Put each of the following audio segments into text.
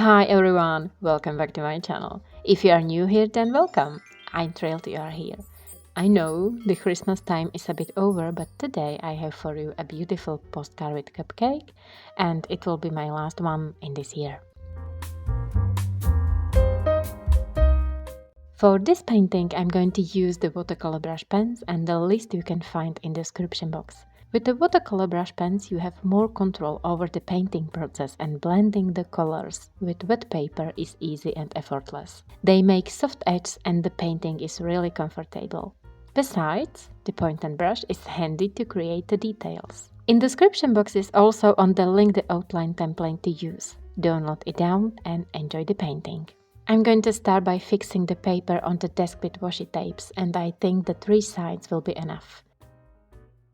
Hi everyone, welcome back to my channel. If you are new here, then welcome. I'm thrilled you are here. I know the Christmas time is a bit over, but today I have for you a beautiful postcard with cupcake, and it will be my last one in this year. For this painting, I'm going to use the watercolor brush pens, and the list you can find in the description box. With the watercolor brush pens, you have more control over the painting process, and blending the colors with wet paper is easy and effortless. They make soft edges and the painting is really comfortable. Besides, the point and brush is handy to create the details. In the description box is also on the link the outline template to use. Download it down and enjoy the painting. I'm going to start by fixing the paper on the desk with washi tapes, and I think the 3 sides will be enough.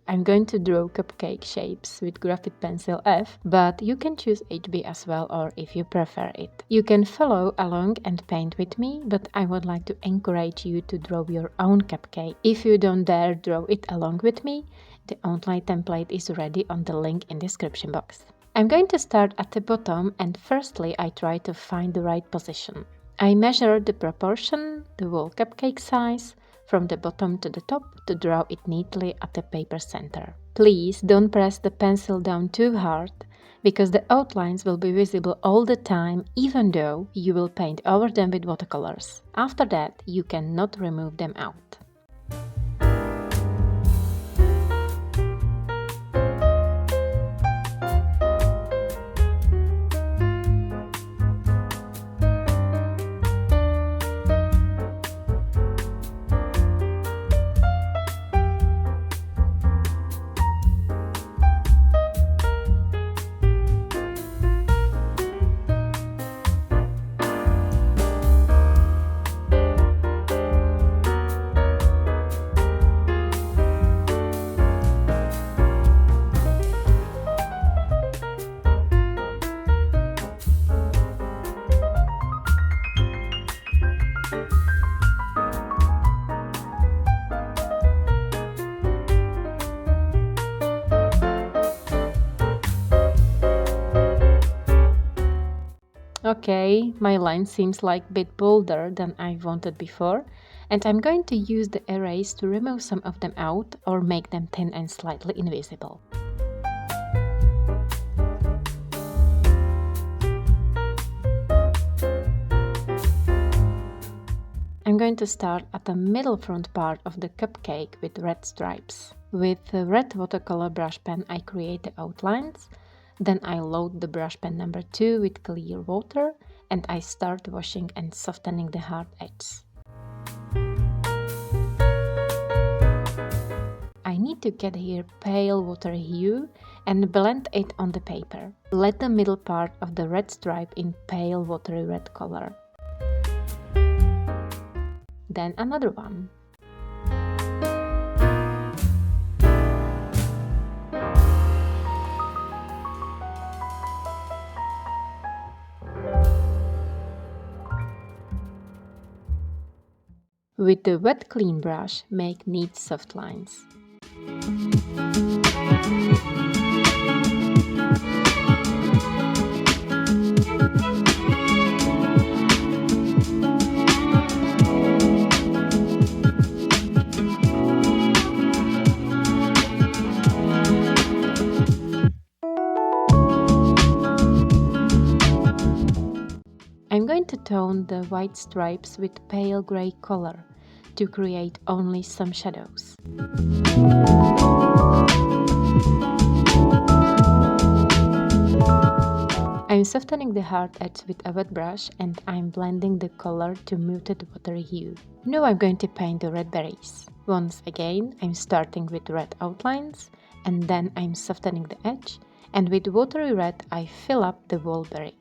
I'm going to draw cupcake shapes with graphite pencil F, but you can choose HB as well, or if you prefer it. You can follow along and paint with me, but I would like to encourage you to draw your own cupcake. If you don't dare draw it along with me, the outline template is ready on the link in the description box. I'm going to start at the bottom, and firstly I try to find the right position. I measure the proportion, the whole cupcake size, from the bottom to the top to draw it neatly at the paper center. Please don't press the pencil down too hard, because the outlines will be visible all the time, even though you will paint over them with watercolors. After that, you cannot remove them out. Okay, my line seems like a bit bolder than I wanted before, and I'm going to use the erase to remove some of them out or make them thin and slightly invisible. I'm going to start at the middle front part of the cupcake with red stripes. With the red watercolor brush pen I create the outlines. Then I load the brush pen number 2 with clear water, and I start washing and softening the hard edges. I need to get here pale water hue and blend it on the paper. Let the middle part of the red stripe in pale watery red color. Then another one. With the wet clean brush, make neat soft lines. I'm going to tone the white stripes with pale grey color to create only some shadows. I'm softening the hard edge with a wet brush, and I'm blending the color to muted watery hue. Now I'm going to paint the red berries. Once again, I'm starting with red outlines, and then I'm softening the edge, and with watery red I fill up the whole berry.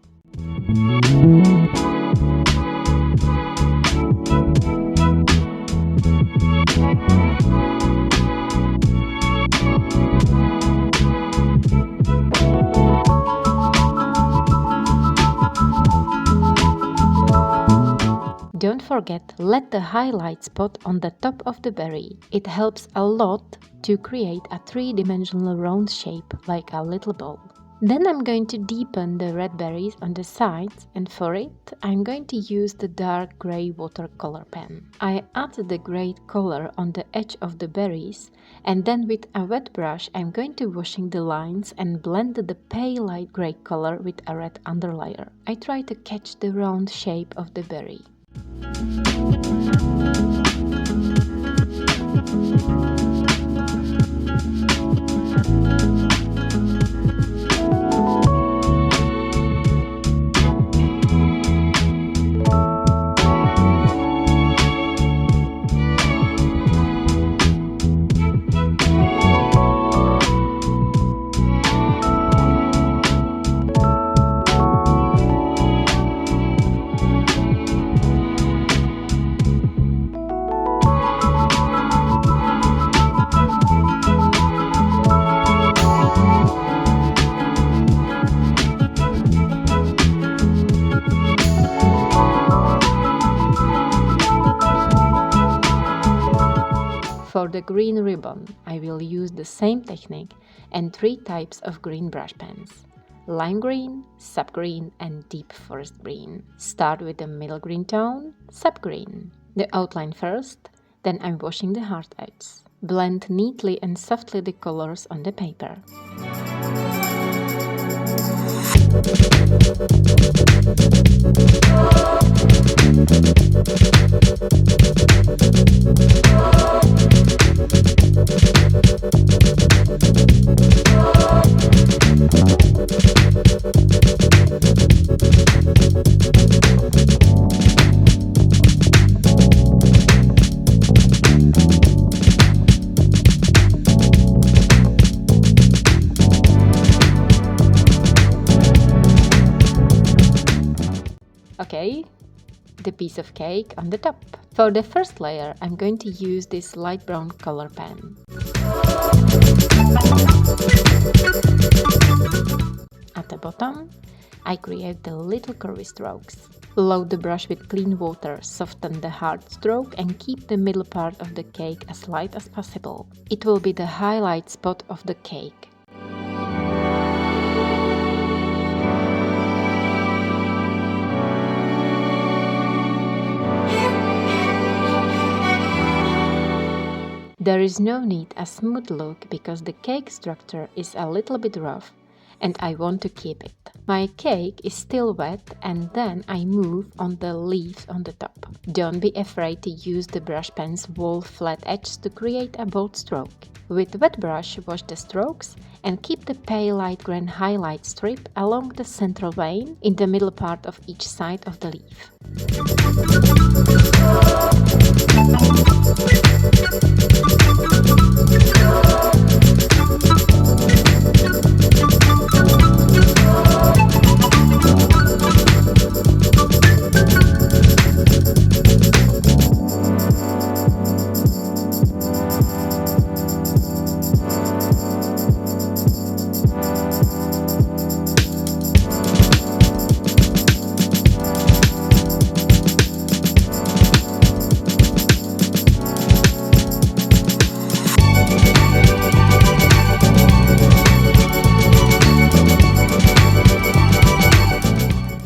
Don't forget, let the highlight spot on the top of the berry. It helps a lot to create a 3-dimensional round shape like a little ball. Then I'm going to deepen the red berries on the sides, and for it I'm going to use the dark grey watercolor pen. I add the grey color on the edge of the berries, and then with a wet brush I'm going to washing the lines and blend the pale light grey color with a red underlayer. I try to catch the round shape of the berry. For the green ribbon, I will use the same technique and 3 types of green brush pens: lime green, sap green and deep forest green. Start with the middle green tone, sap green. The outline first, then I'm washing the hard edges. Blend neatly and softly the colors on the paper. Okay, the piece of cake on the top. For the first layer, I'm going to use this light brown color pen. At the bottom, I create the little curvy strokes. Load the brush with clean water, soften the hard stroke and keep the middle part of the cake as light as possible. It will be the highlight spot of the cake. There is no need a smooth look because the cake structure is a little bit rough and I want to keep it. My cake is still wet and then I move on the leaves on the top. Don't be afraid to use the brush pen's wall flat edge to create a bold stroke. With wet brush, wash the strokes and keep the pale light green highlight strip along the central vein in the middle part of each side of the leaf.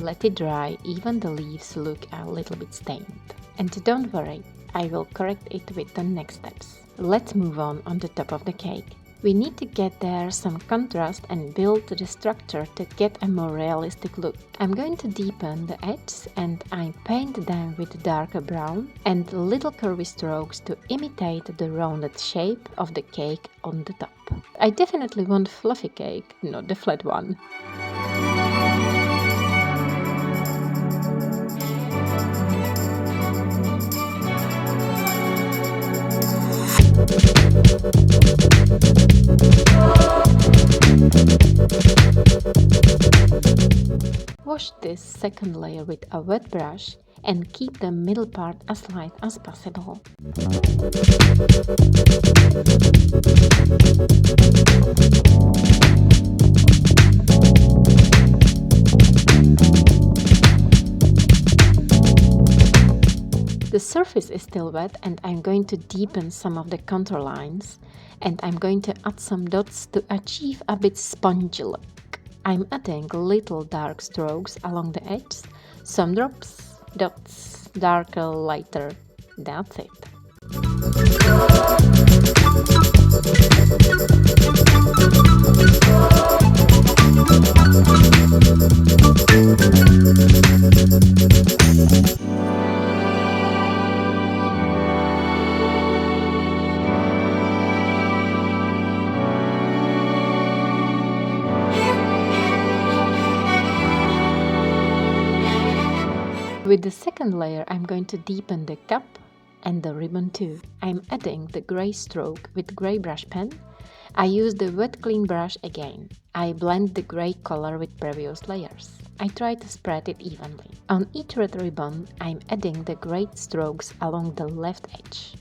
Let it dry, even the leaves look a little bit stained. And don't worry, I will correct it with the next steps. Let's move on the top of the cake. We need to get there some contrast and build the structure to get a more realistic look. I'm going to deepen the edges and I paint them with darker brown and little curvy strokes to imitate the rounded shape of the cake on the top. I definitely want fluffy cake, not the flat one. Wash this second layer with a wet brush and keep the middle part as light as possible. The surface is still wet and I'm going to deepen some of the contour lines and I'm going to add some dots to achieve a bit spongy look. I'm adding little dark strokes along the edges, some drops, dots, darker, lighter. That's it. With the second layer, I'm going to deepen the cup and the ribbon too. I'm adding the gray stroke with gray brush pen. I use the wet clean brush again. I blend the gray color with previous layers. I try to spread it evenly. On each red ribbon, I'm adding the gray strokes along the left edge.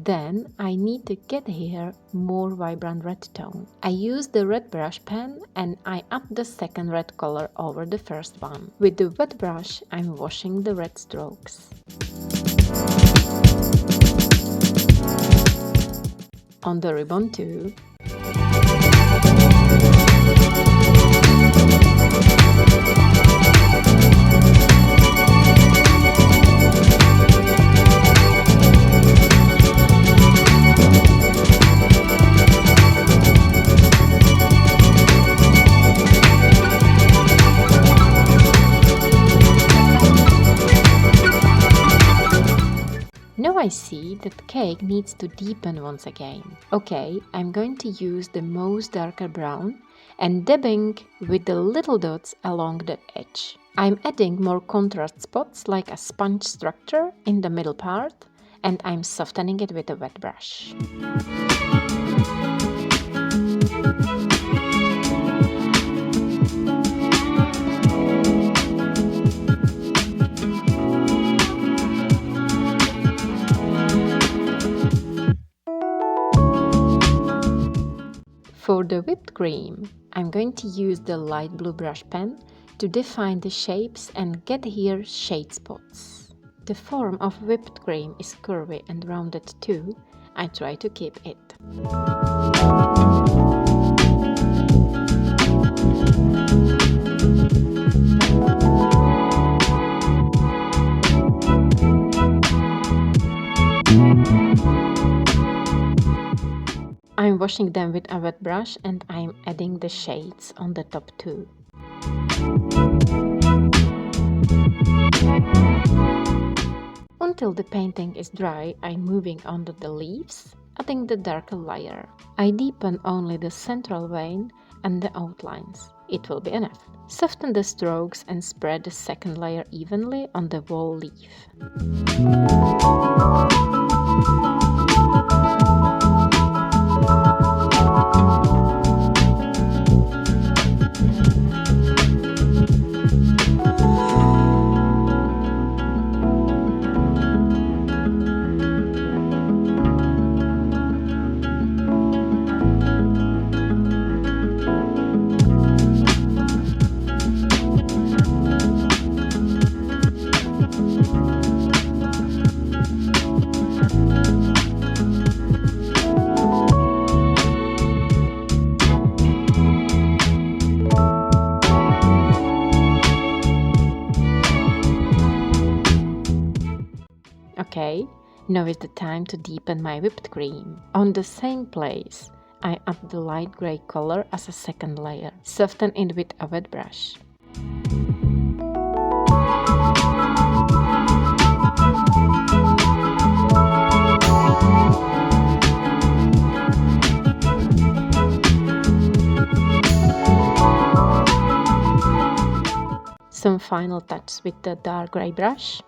Then I need to get here more vibrant red tone. I use the red brush pen and I up the second red color over the first one. With the wet brush, I'm washing the red strokes. On the ribbon too. Now I see that cake needs to deepen once again. Okay, I'm going to use the most darker brown and dabbing with the little dots along the edge. I'm adding more contrast spots like a sponge structure in the middle part, and I'm softening it with a wet brush. For the whipped cream, I'm going to use the light blue brush pen to define the shapes and get here shade spots. The form of whipped cream is curvy and rounded too. I try to keep it. I'm washing them with a wet brush and I'm adding the shades on the top too. Until the painting is dry, I'm moving under the leaves, adding the darker layer. I deepen only the central vein and the outlines. It will be enough. Soften the strokes and spread the second layer evenly on the whole leaf. Okay, now is the time to deepen my whipped cream. On the same place, I add the light grey color as a second layer. Soften it with a wet brush. Some final touches with the dark grey brush.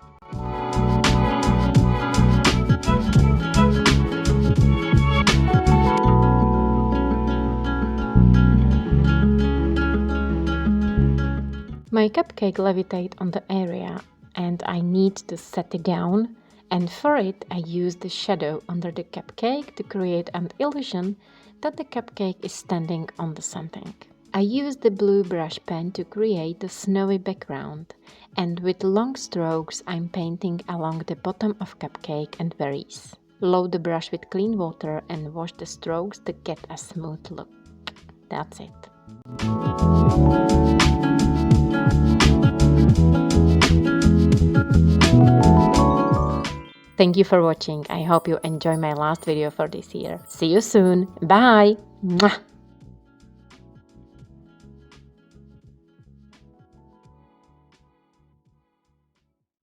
My cupcake levitates on the area and I need to set it down And for it, I used the shadow under the cupcake to create an illusion that the cupcake is standing on the something. I used the blue brush pen to create a snowy background, and with long strokes I'm painting along the bottom of cupcake and berries. Load the brush with clean water and wash the strokes to get a smooth look. That's it. Thank you for watching. I hope you enjoy my last video for this year. See you soon. Bye! Mwah!